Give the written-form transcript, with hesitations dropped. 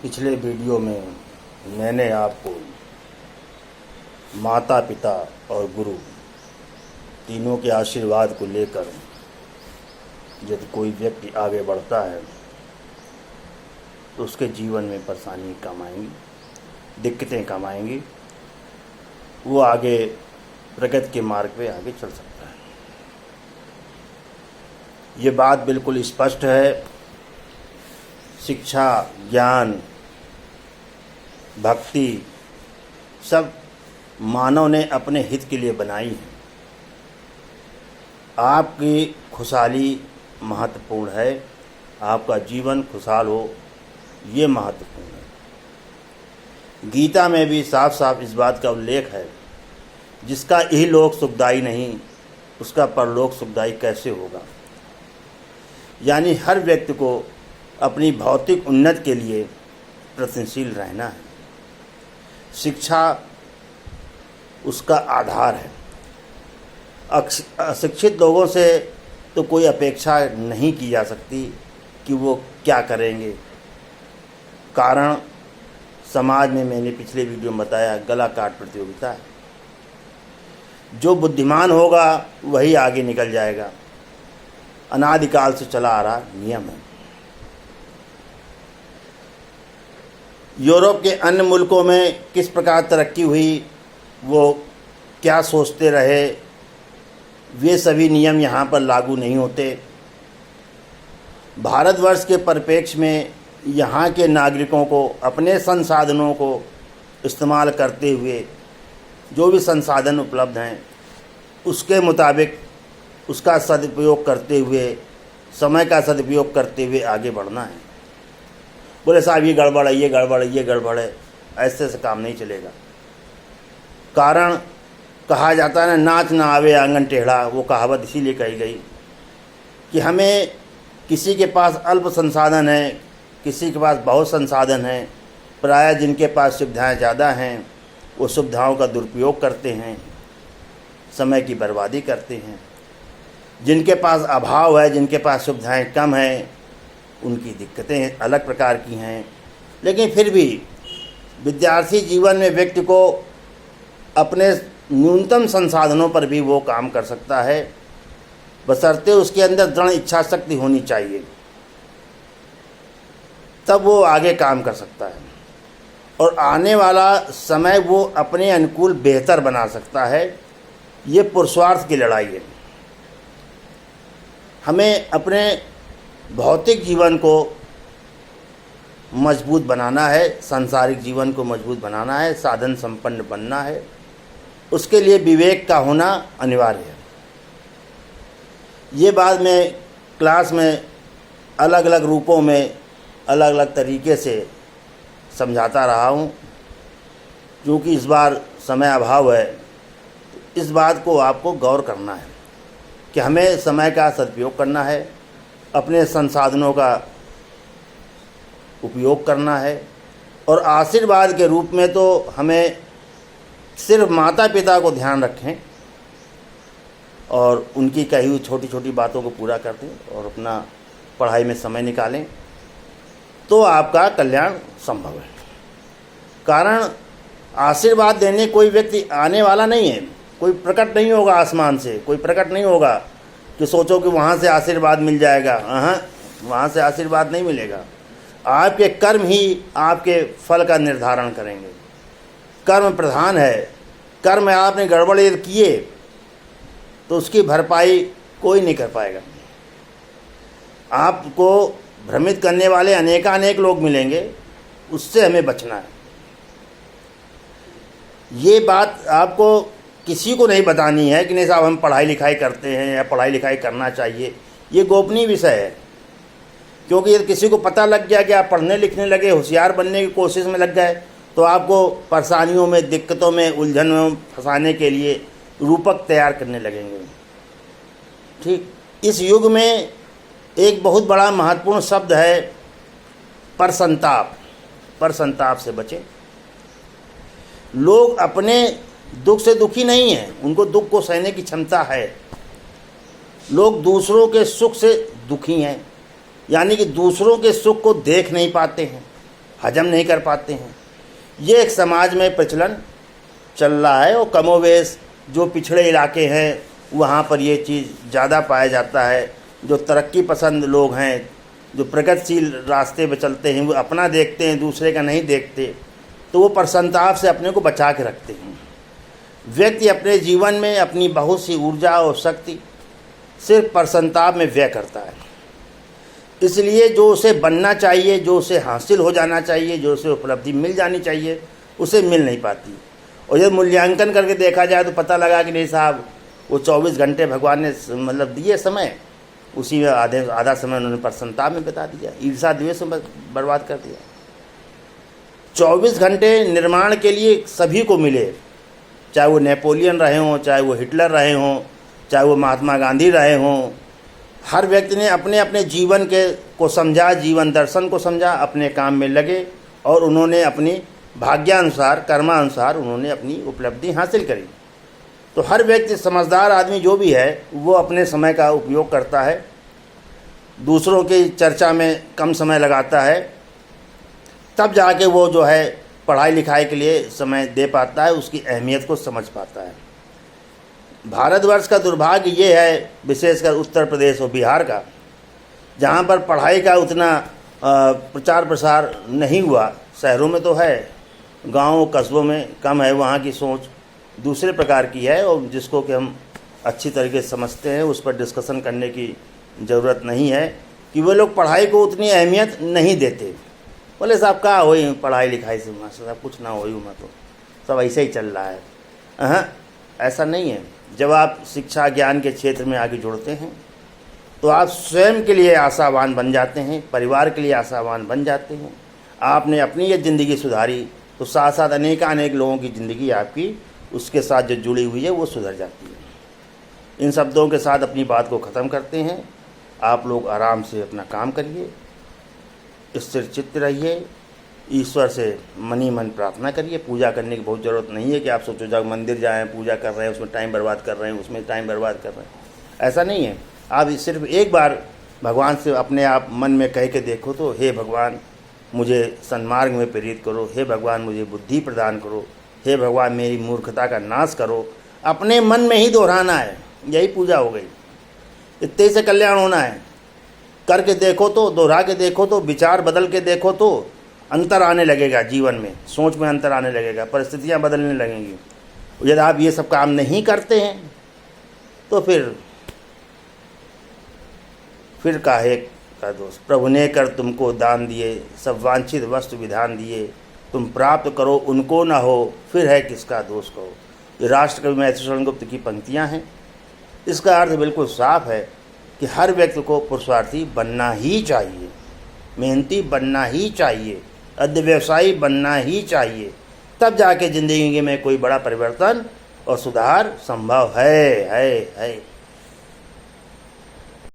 पिछले वीडियो में मैंने आपको माता पिता और गुरु तीनों के आशीर्वाद को लेकर यदि कोई व्यक्ति आगे बढ़ता है तो उसके जीवन में परेशानी कम आएंगी, दिक्कतें कम आएंगी, वो आगे प्रगति के मार्ग पे आगे चल सकता है। ये बात बिल्कुल स्पष्ट है। शिक्षा, ज्ञान, भक्ति सब मानव ने अपने हित के लिए बनाई है। आपकी खुशहाली महत्वपूर्ण है, आपका जीवन खुशहाल हो ये महत्वपूर्ण है। गीता में भी साफ साफ इस बात का उल्लेख है, जिसका इहलोक सुखदायी नहीं उसका परलोक सुखदायी कैसे होगा। यानी हर व्यक्ति को अपनी भौतिक उन्नति के लिए प्रयत्नशील रहना है। शिक्षा उसका आधार है। अशिक्षित लोगों से तो कोई अपेक्षा नहीं की जा सकती कि वो क्या करेंगे। कारण समाज में मैंने पिछले वीडियो में बताया, गला काट प्रतियोगिता है। जो बुद्धिमान होगा वही आगे निकल जाएगा। अनादिकाल से चला आ रहा नियम है। यूरोप के अन्य मुल्कों में किस प्रकार तरक्की हुई, वो क्या सोचते रहे, वे सभी नियम यहाँ पर लागू नहीं होते। भारतवर्ष के परिप्रेक्ष्य में यहाँ के नागरिकों को अपने संसाधनों को इस्तेमाल करते हुए जो भी संसाधन उपलब्ध हैं उसके मुताबिक उसका सदुपयोग करते हुए, समय का सदुपयोग करते हुए आगे बढ़ना है। बोले साहब ये गड़बड़ है, ये गड़बड़ है, ये गड़बड़ है, ऐसे से काम नहीं चलेगा। कारण कहा जाता है ना, नाच ना आवे आंगन टेढ़ा, वो कहावत इसीलिए कही गई कि हमें किसी के पास अल्प संसाधन है, किसी के पास बहुत संसाधन है। प्रायः जिनके पास सुविधाएं ज़्यादा हैं वो सुविधाओं का दुरुपयोग करते हैं, समय की बर्बादी करते हैं। जिनके पास अभाव है, जिनके पास सुविधाएं कम हैं, उनकी दिक्कतें अलग प्रकार की हैं। लेकिन फिर भी विद्यार्थी जीवन में व्यक्ति को अपने न्यूनतम संसाधनों पर भी वो काम कर सकता है, बशर्ते उसके अंदर दृढ़ इच्छा शक्ति होनी चाहिए, तब वो आगे काम कर सकता है और आने वाला समय वो अपने अनुकूल बेहतर बना सकता है। ये पुरुषार्थ की लड़ाई है। हमें अपने भौतिक जीवन को मजबूत बनाना है, सांसारिक जीवन को मजबूत बनाना है, साधन संपन्न बनना है। उसके लिए विवेक का होना अनिवार्य है। ये बात मैं क्लास में अलग अलग रूपों में अलग अलग तरीके से समझाता रहा हूँ। क्योंकि इस बार समय अभाव है, तो इस बात को आपको गौर करना है कि हमें समय का सदुपयोग करना है, अपने संसाधनों का उपयोग करना है। और आशीर्वाद के रूप में तो हमें सिर्फ माता पिता को ध्यान रखें और उनकी कही हुई छोटी छोटी बातों को पूरा कर दें और अपना पढ़ाई में समय निकालें, तो आपका कल्याण संभव है। कारण आशीर्वाद देने कोई व्यक्ति आने वाला नहीं है, कोई प्रकट नहीं होगा आसमान से, कोई प्रकट नहीं होगा कि सोचो कि वहाँ से आशीर्वाद मिल जाएगा। वहाँ से आशीर्वाद नहीं मिलेगा। आपके कर्म ही आपके फल का निर्धारण करेंगे। कर्म प्रधान है। कर्म आपने गड़बड़ किए तो उसकी भरपाई कोई नहीं कर पाएगा। आपको भ्रमित करने वाले अनेकानेक लोग मिलेंगे, उससे हमें बचना है। ये बात आपको किसी को नहीं बतानी है कि नहीं साहब हम पढ़ाई लिखाई करते हैं या पढ़ाई लिखाई करना चाहिए। ये गोपनीय विषय है। क्योंकि यदि किसी को पता लग गया कि आप पढ़ने लिखने लगे, होशियार बनने की कोशिश में लग गए, तो आपको परेशानियों में, दिक्कतों में, उलझन में फंसाने के लिए रूपक तैयार करने लगेंगे। ठीक इस युग में एक बहुत बड़ा महत्वपूर्ण शब्द है परसंताप। परसंताप से बचें। लोग अपने दुख से दुखी नहीं हैं, उनको दुख को सहने की क्षमता है। लोग दूसरों के सुख से दुखी हैं, यानी कि दूसरों के सुख को देख नहीं पाते हैं, हजम नहीं कर पाते हैं। ये एक समाज में प्रचलन चल रहा है और कमोवेश जो पिछड़े इलाके हैं वहाँ पर ये चीज़ ज़्यादा पाया जाता है। जो तरक्की पसंद लोग हैं, जो प्रगतिशील रास्ते पर चलते हैं, वो अपना देखते हैं, दूसरे का नहीं देखते, तो वो परसंताप से अपने को बचा के रखते हैं। व्यक्ति अपने जीवन में अपनी बहुत सी ऊर्जा और शक्ति सिर्फ परसंताप में व्यय करता है। इसलिए जो उसे बनना चाहिए, जो उसे हासिल हो जाना चाहिए, जो उसे उपलब्धि मिल जानी चाहिए, उसे मिल नहीं पाती। और जब मूल्यांकन करके देखा जाए तो पता लगा कि नहीं साहब, वो 24 घंटे भगवान ने मतलब दिए समय, उसी में आधा समय उन्होंने परसंताप में बिता दिया, ईर्षा द्वेष में बर्बाद कर दिया। 24 घंटे निर्माण के लिए सभी को मिले, चाहे वो नेपोलियन रहे हों, चाहे वो हिटलर रहे हों, चाहे वो महात्मा गांधी रहे हों। हर व्यक्ति ने अपने अपने जीवन को समझा, जीवन दर्शन को समझा, अपने काम में लगे और उन्होंने अपनी भाग्यानुसार, कर्मानुसार उन्होंने अपनी उपलब्धि हासिल करी। तो हर व्यक्ति, समझदार आदमी जो भी है, वो अपने समय का उपयोग करता है, दूसरों की चर्चा में कम समय लगाता है, तब जाके वो जो है पढ़ाई लिखाई के लिए समय दे पाता है, उसकी अहमियत को समझ पाता है। भारतवर्ष का दुर्भाग्य ये है, विशेषकर उत्तर प्रदेश और बिहार का, जहाँ पर पढ़ाई का उतना प्रचार प्रसार नहीं हुआ। शहरों में तो है, गाँव कस्बों में कम है। वहाँ की सोच दूसरे प्रकार की है और जिसको कि हम अच्छी तरीके से समझते हैं, उस पर डिस्कशन करने की ज़रूरत नहीं है कि वो लोग पढ़ाई को उतनी अहमियत नहीं देते। बोले साहब का हो पढ़ाई लिखाई से, मास्टर साहब कुछ ना हो, मैं तो सब ऐसे ही चल रहा है। हाँ, ऐसा नहीं है। जब आप शिक्षा ज्ञान के क्षेत्र में आगे जुड़ते हैं तो आप स्वयं के लिए आशावान बन जाते हैं, परिवार के लिए आशावान बन जाते हैं। आपने अपनी ये ज़िंदगी सुधारी तो साथ साथ अनेक लोगों की ज़िंदगी आपकी उसके साथ जो जुड़ी हुई है वो सुधर जाती है। इन शब्दों के साथ अपनी बात को ख़त्म करते हैं। आप लोग आराम से अपना काम करिए, स्थिर चित्त रहिए, ईश्वर से मन ही मन प्रार्थना करिए। पूजा करने की बहुत ज़रूरत नहीं है कि आप सोचो जब मंदिर जाएं, पूजा कर रहे हैं, उसमें टाइम बर्बाद कर रहे हैं, उसमें टाइम बर्बाद कर रहे हैं, ऐसा नहीं है। आप सिर्फ एक बार भगवान से अपने आप मन में कह के देखो तो, हे भगवान मुझे सन्मार्ग में प्रेरित करो, हे भगवान मुझे बुद्धि प्रदान करो, हे भगवान मेरी मूर्खता का नाश करो। अपने मन में ही दोहराना है, यही पूजा हो गई। इतने से कल्याण होना है। करके देखो तो, दोहरा के देखो तो, विचार बदल के देखो तो अंतर आने लगेगा जीवन में, सोच में अंतर आने लगेगा, परिस्थितियां बदलने लगेंगी। यदि आप ये सब काम नहीं करते हैं तो फिर काहे का दोष। प्रभु ने कर तुमको दान दिए, सब वांछित वस्तु विधान दिए, तुम प्राप्त करो उनको न हो, फिर है किसका दोष कहो। ये राष्ट्रकवि मैथिली शरण गुप्त की पंक्तियाँ हैं। इसका अर्थ बिल्कुल साफ है कि हर व्यक्ति को पुरुषार्थी बनना ही चाहिए, मेहनती बनना ही चाहिए, व्यवसायी बनना ही चाहिए, तब जाके ज़िंदगी में कोई बड़ा परिवर्तन और सुधार संभव है।